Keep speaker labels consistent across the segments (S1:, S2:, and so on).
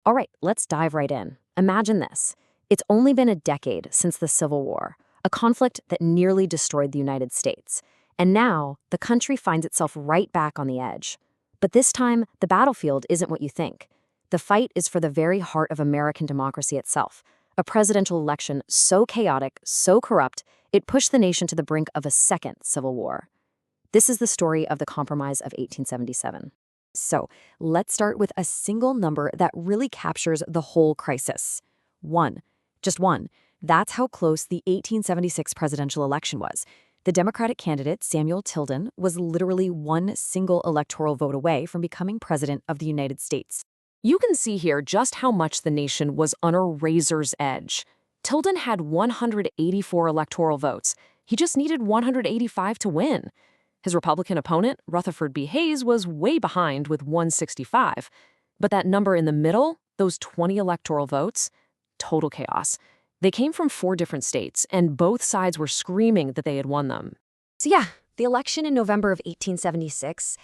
S1: All right, let's dive right in. Imagine this. It's only been a decade since the Civil War, a conflict that nearly destroyed the United States. And now, the country finds itself right back on the edge. But this time, the battlefield isn't what you think. The fight is for the very heart of American democracy itself, a presidential election so chaotic, so corrupt, it pushed the nation to the brink of a second civil war. This is the story of the Compromise of 1877. So, let's start with a single number that really captures the whole crisis. 1. Just 1. That's how close the 1876 presidential election was. The Democratic candidate, Samuel Tilden, was literally one single electoral vote away from becoming president of the United States. You can see here just how much the nation was on a razor's edge. Tilden had 184 electoral votes. He just needed 185 to win. His Republican opponent, Rutherford B, was way behind with 165. But that number in the middle, those 20 electoral votes, total chaos. They came from 4 different states, and both sides were screaming that they had won them.
S2: So yeah, the election in November of 1876,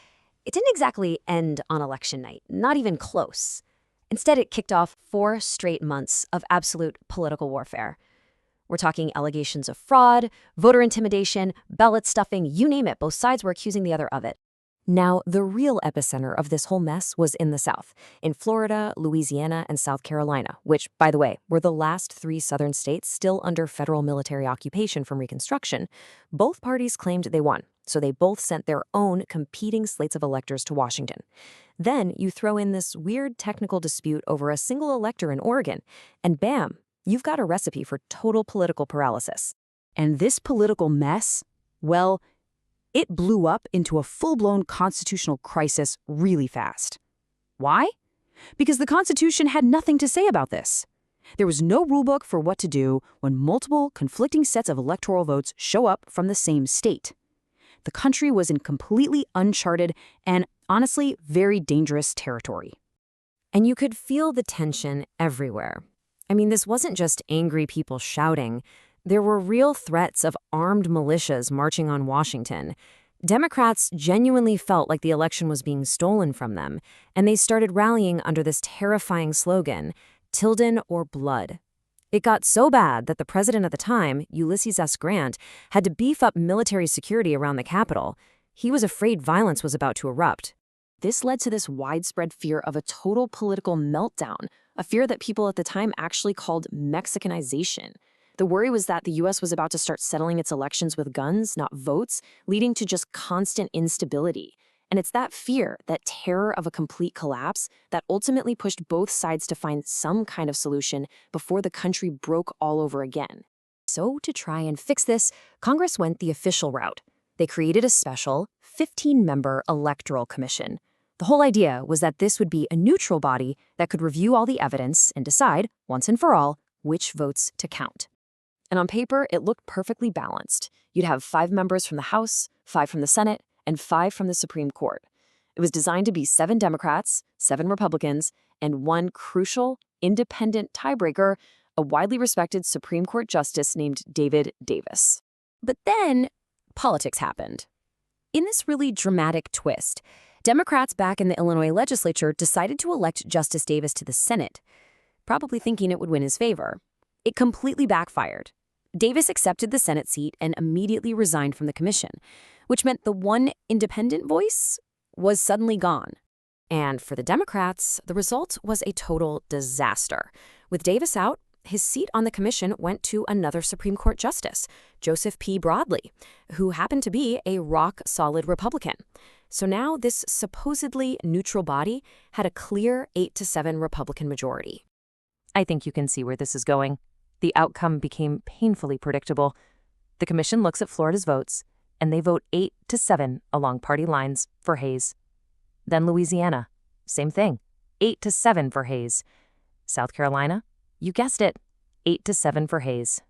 S2: it didn't exactly end on election night, not even close. Instead, it kicked off 4 straight months of absolute political warfare. We're talking allegations of fraud, voter intimidation, ballot stuffing, you name it, both sides were accusing the other of it.
S1: Now, the real epicenter of this whole mess was in the South, in Florida, Louisiana, and South Carolina, which, by the way, were the last 3 southern states still under federal military occupation from Reconstruction. Both parties claimed they won, so they both sent their own competing slates of electors to Washington. Then you throw in this weird technical dispute over a single elector in Oregon, and bam, you've got a recipe for total political paralysis.
S3: And this political mess, well, it blew up into a full-blown constitutional crisis really fast. Why? Because the Constitution had nothing to say about this. There was no rulebook for what to do when multiple conflicting sets of electoral votes show up from the same state. The country was in completely uncharted and, honestly, very dangerous territory.
S1: And you could feel the tension everywhere. I mean, this wasn't just angry people shouting. There were real threats of armed militias marching on Washington. Democrats genuinely felt like the election was being stolen from them, and they started rallying under this terrifying slogan, Tilden or blood. It got so bad that the president at the time, Ulysses S. Grant, had to beef up military security around the Capitol. He was afraid violence was about to erupt. This led to this widespread fear of a total political meltdown, a fear that people at the time actually called Mexicanization. The worry was that the U.S. was about to start settling its elections with guns, not votes, leading to just constant instability. And it's that fear, that terror of a complete collapse, that ultimately pushed both sides to find some kind of solution before the country broke all over again. So to try and fix this, Congress went the official route. They created a special 15-member electoral commission. The whole idea was that this would be a neutral body that could review all the evidence and decide, once and for all, which votes to count. And on paper, it looked perfectly balanced. You'd have 5 members from the House, 5 from the Senate, and 5 from the Supreme Court. It was designed to be 7 Democrats, 7 Republicans, and 1 crucial, independent tiebreaker, a widely respected Supreme Court justice named David Davis. But then, politics happened. In this really dramatic twist, Democrats back in the Illinois legislature decided to elect Justice Davis to the Senate, probably thinking it would win his favor. It completely backfired. Davis accepted the Senate seat and immediately resigned from the commission, which meant the one independent voice was suddenly gone. And for the Democrats, the result was a total disaster. With Davis out, his seat on the commission went to another Supreme Court justice, Joseph P. Broadley, who happened to be a rock-solid Republican. So now this supposedly neutral body had a clear 8-7 Republican majority. I think you can see where this is going. The outcome became painfully predictable. The commission looks at Florida's votes, and they vote 8-7 along party lines for Hayes. Then Louisiana, same thing, 8-7 for Hayes. South Carolina, you guessed it, 8-7 for Hayes.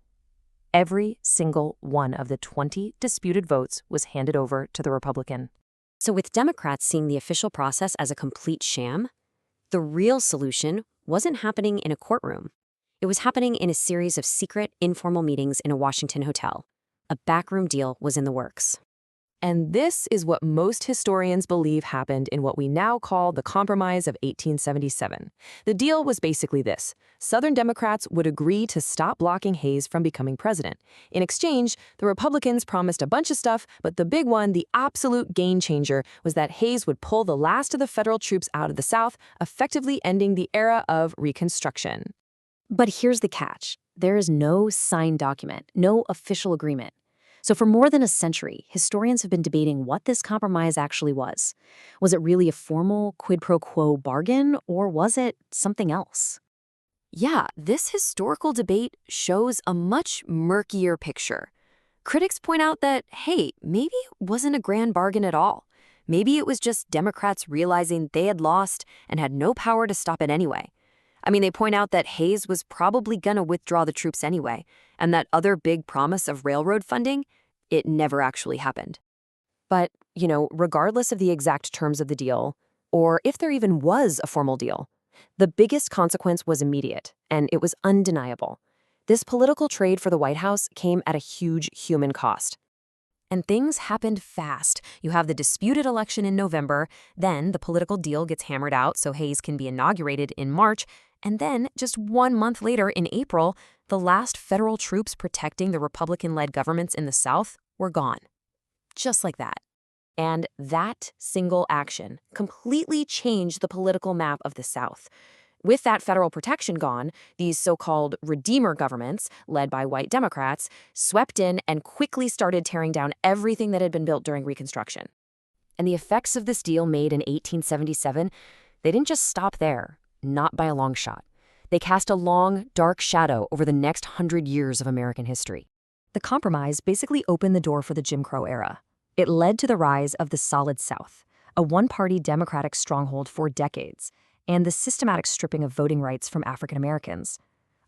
S1: Every single one of the 20 disputed votes was handed over to the Republican. So with Democrats seeing the official process as a complete sham, the real solution wasn't happening in a courtroom. It was happening in a series of secret, informal meetings in a Washington hotel. A backroom deal was in the works. And this is what most historians believe happened in what we now call the Compromise of 1877. The deal was basically this. Southern Democrats would agree to stop blocking Hayes from becoming president. In exchange, the Republicans promised a bunch of stuff, but the big one, the absolute game changer, was that Hayes would pull the last of the federal troops out of the South, effectively ending the era of Reconstruction.
S2: But here's the catch. There is no signed document, no official agreement. So for more than a century, historians have been debating what this compromise actually was. Was it really a formal quid pro quo bargain, or was it something else?
S1: Yeah, this historical debate shows a much murkier picture. Critics point out that, hey, maybe it wasn't a grand bargain at all. Maybe it was just Democrats realizing they had lost and had no power to stop it anyway. I mean, they point out that Hayes was probably gonna withdraw the troops anyway, and that other big promise of railroad funding, it never actually happened. But, regardless of the exact terms of the deal, or if there even was a formal deal, the biggest consequence was immediate, and it was undeniable. This political trade for the White House came at a huge human cost. And things happened fast. You have the disputed election in November, then the political deal gets hammered out so Hayes can be inaugurated in March, and then, just 1 month later, in April, the last federal troops protecting the Republican-led governments in the South were gone. Just like that. And that single action completely changed the political map of the South. With that federal protection gone, these so-called Redeemer governments, led by white Democrats, swept in and quickly started tearing down everything that had been built during Reconstruction. And the effects of this deal made in 1877, they didn't just stop there. Not by a long shot. They cast a long, dark shadow over the next 100 years of American history.
S2: The compromise basically opened the door for the Jim Crow era. It led to the rise of the Solid South, a one-party Democratic stronghold for decades, and the systematic stripping of voting rights from African Americans.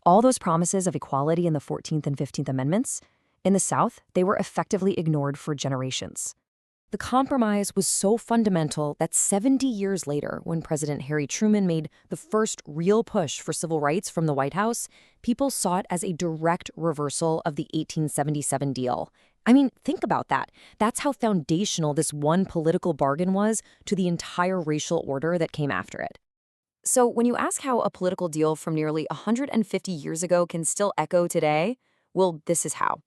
S2: All those promises of equality in the 14th and 15th Amendments, in the South, they were effectively ignored for generations.
S1: The compromise was so fundamental that 70 years later, when President Harry Truman made the first real push for civil rights from the White House, people saw it as a direct reversal of the 1877 deal. I mean, think about that. That's how foundational this one political bargain was to the entire racial order that came after it. So when you ask how a political deal from nearly 150 years ago can still echo today, well, this is how.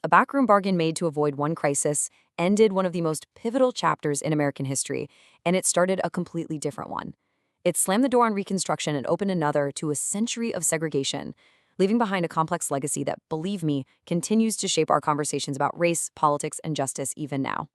S1: A backroom bargain made to avoid one crisis ended one of the most pivotal chapters in American history, and it started a completely different one. It slammed the door on Reconstruction and opened another to a century of segregation, leaving behind a complex legacy that, believe me, continues to shape our conversations about race, politics, and justice even now.